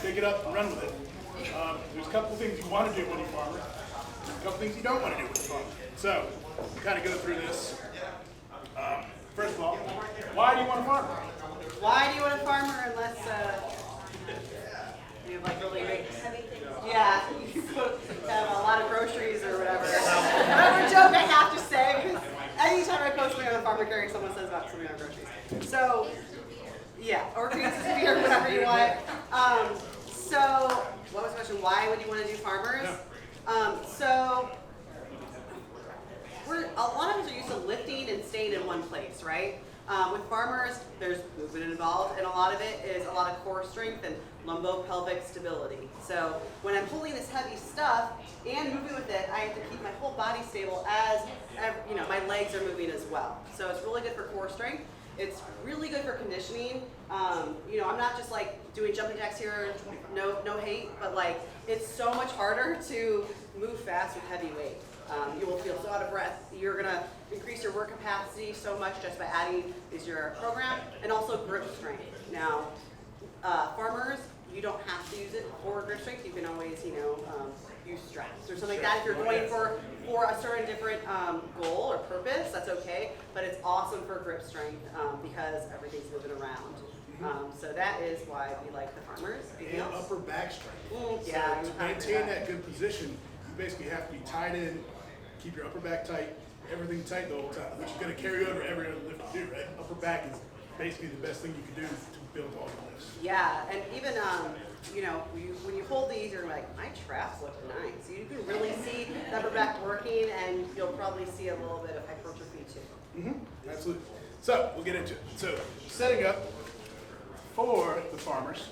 pick it up and run with it. There's a couple things you want to do when you farmer. There's a couple things you don't want to do when you farmer. So, we'll kind of go through this. First of all, why do you want to farm? Why do you want a farmer unless you have like really big, yeah, you have a lot of groceries or whatever. Whatever joke I have to say, because anytime I post something on the farmer carry, someone says about something on groceries. So, yeah, or greens is beer, whatever you want. So, what was the question? Why would you want to do farmers? So, a lot of us are used to lifting and staying in one place, right? With farmers, there's movement involved, and a lot of it is a lot of core strength and lumbopelvic stability. So when I'm pulling this heavy stuff and moving with it, I have to keep my whole body stable as my legs are moving as well. So it's really good for core strength. It's really good for conditioning. I'm not just like doing jumping jacks here, no hate, but like it's so much harder to move fast with heavy weight. You will feel so out of breath. You're gonna increase your work capacity so much just by adding these to your program, and also grip strength. Now, farmers, you don't have to use it for grip strength. You can always, use straps or something like that. If you're going for a certain different goal or purpose, that's okay. But it's awesome for grip strength because everything's moving around. So that is why we like the farmers. And upper back strength. Yeah. So to maintain that good position, you basically have to be tied in, keep your upper back tight, everything tight the whole time, which is going to carry over every other lift you do, right? Upper back is basically the best thing you can do to build all your lifts. Yeah, and even when you hold these, you're like, my traps look nice. You can really see the upper back working, and you'll probably see a little bit of hypertrophy too. Absolutely. So we'll get into it. So setting up for the farmers,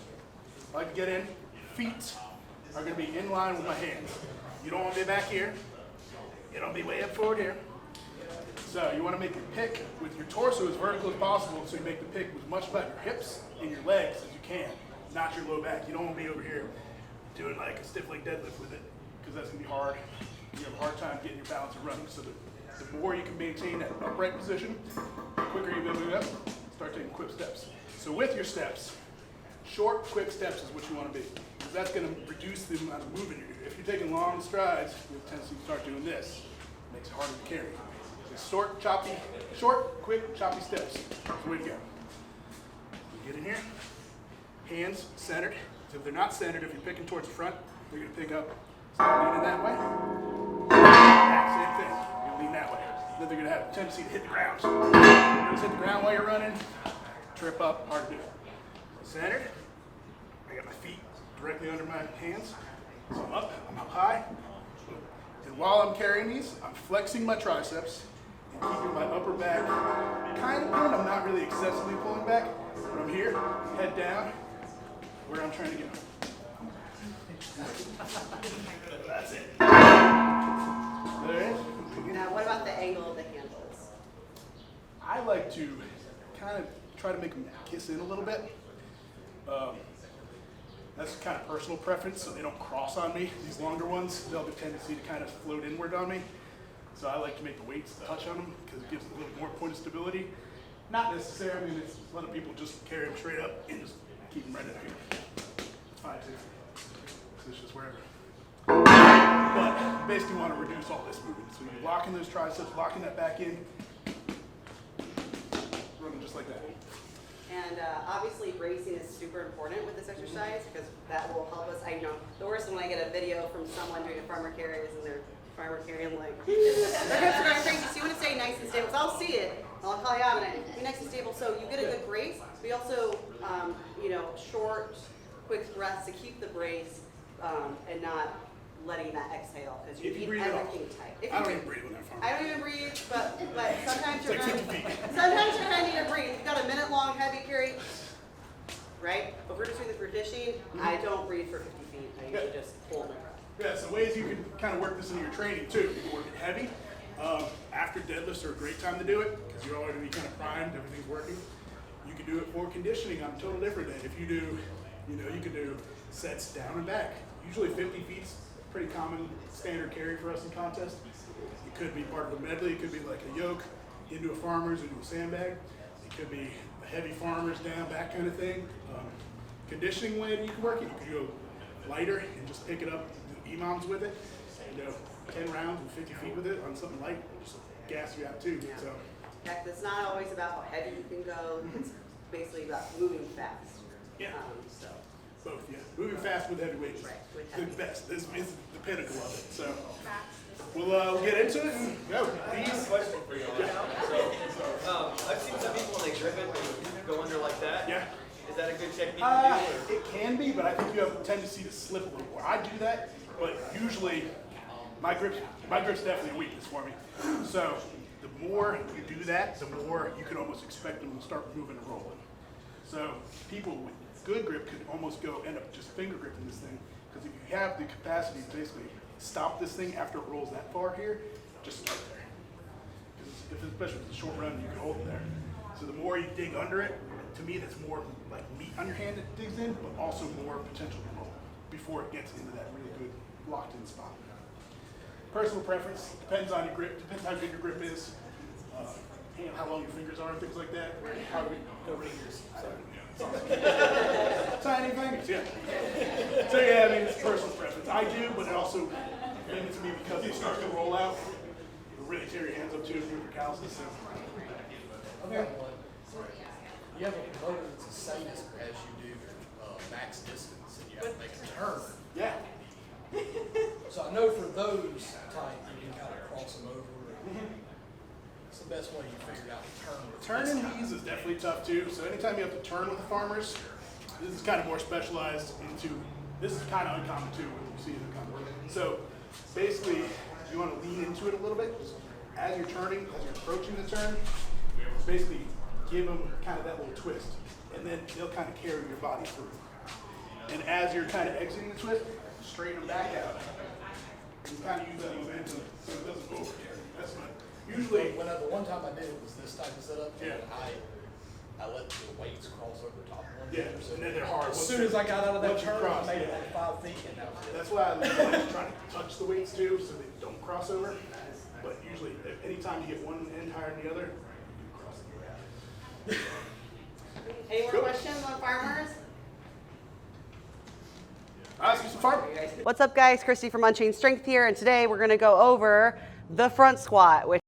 I like to get in. Feet are going to be in line with my hands. You don't want to be back here. You don't be way up forward here. So you want to make your pick with your torso as vertical as possible, so you make the pick with much about your hips and your legs as you can, not your low back. You don't want to be over here doing like a stiff leg deadlift with it, because that's going to be hard. You have a hard time getting your balance and running. So the more you can maintain that upright position, the quicker you're moving up, start taking quick steps. So with your steps, short, quick steps is what you want to be, because that's going to reduce the amount of movement you do. If you're taking long strides, you have a tendency to start doing this. It makes it harder to carry. So short, quick, choppy steps. That's the way to go. You get in here, hands centered. So if they're not centered, if you're picking towards the front, you're going to pick up, start leaning that way. Same thing. You're going to lean that way. Then they're going to have a tendency to hit the ground. So just hit the ground while you're running, trip up, hard to do. Centered. I got my feet directly under my hands. So I'm up high. And while I'm carrying these, I'm flexing my triceps and keeping my upper back kind of pinned. I'm not really excessively pulling back, but I'm here, head down, where I'm trying to get. That's it. There it is. Now, what about the angle of the handles? I like to kind of try to make them kiss in a little bit. That's kind of personal preference, so they don't cross on me. These longer ones, they'll have a tendency to kind of float inward on me. So I like to make the weights touch on them because it gives a little more point of stability. Not necessarily, it's a lot of people just carry them straight up and just keep them right up here. It's fine too. So it's just wherever. But you basically want to reduce all this movement. So you're locking those triceps, locking that back in, running just like that. And obviously bracing is super important with this exercise because that will help us. I know the worst is when I get a video from someone doing a farmer carries and they're farmer carrying like, their hips are going crazy, so you want to stay nice and stable. So I'll see it, I'll call you out on it. Be nice and stable so you get a good brace. We also, short, quick breaths to keep the brace and not letting that exhale because you need everything tight. I don't even breathe when I'm farming. I don't even breathe, but sometimes you're like going 50 feet. Sometimes you're going to need to breathe. You've got a minute long heavy carry, right? But we're just doing this for fishing. I don't breathe for 50 feet. I usually just hold my breath. Yeah, so ways you can kind of work this into your training too. You can work it heavy. After deadlifts are a great time to do it because you're already kind of primed, everything's working. You can do it for conditioning on a total different day. If you do, you can do sets down and back. Usually 50 feet's pretty common standard carry for us in contest. It could be part of a medley. It could be like a yoke into a farmer's, into a sandbag. It could be a heavy farmer's down, that kind of thing. conditioning way that you can work it. You can go lighter and just pick it up, do EMOMs with it, 10 rounds and 50 feet with it on something light, just gas you out too. Yeah. So, Heck, it's not always about how heavy you can go. It's basically about moving fast. yeah, So, both, yeah. Moving fast with heavy weights Right, with is heavy. the best. This is the pinnacle of it. So, we'll get into it and go. These, Question for you on that. So, I've seen some people when they grip it, they go under like that. yeah. Is that a good technique to do? It can be, but I think you have a tendency to slip a little more. I do that, but usually my grip's definitely a weakness for me. So the more you do that, the more you can almost expect them to start moving and rolling. So people with good grip could almost end up just finger gripping this thing, because if you have the capacity to basically stop this thing after it rolls that far here, just start there. Especially if it's a short run, you can hold it there. So the more you dig under it, to me that's more like meat on your hand that digs in, but also more potential to roll before it gets into that really good locked in spot. Personal preference, depends on your grip, depends how good your grip is, and how long your fingers are and things like that. How do we go fingers? Tiny fingers, yeah. So yeah, I mean, it's personal preference. I do, but it also limits me because it starts to roll out. It'll really tear your hands up too if you're calluses. So. Okay. You have a motor that's the same as you do max distance, and you have to make a turn. Yeah. So I know for those type, you can kind of cross them over. It's the best way you figured out to turn. with Turning this these is definitely tough too. So anytime you have to turn with the farmers, this is kind of more specialized into, this is kind of uncommon too, when you see it uncommon. So basically, you want to lean into it a little bit. As you're turning, as you're approaching the turn, basically give them kind of that little twist. And then they'll kind of carry your body through. And as you're kind of exiting the twist, straighten them back out. And kind of use that momentum so it doesn't over here. That's fine. Usually, The one time I did it was this type of setup. Yeah. And I let the weights cross over top of one yeah, another. So and then they're hard. as soon as I got out of that Once you turn, cross, I made it yeah. like 5 feet, and that was it. That's why I like trying to touch the weights too, so they don't cross over. But usually, anytime you get one end higher than the other, you cross it. any more Cool. questions on farmers? I'll ask you some farm. What's up, guys? Christy from Unchained Strength here, and today we're going to go over the front squat, which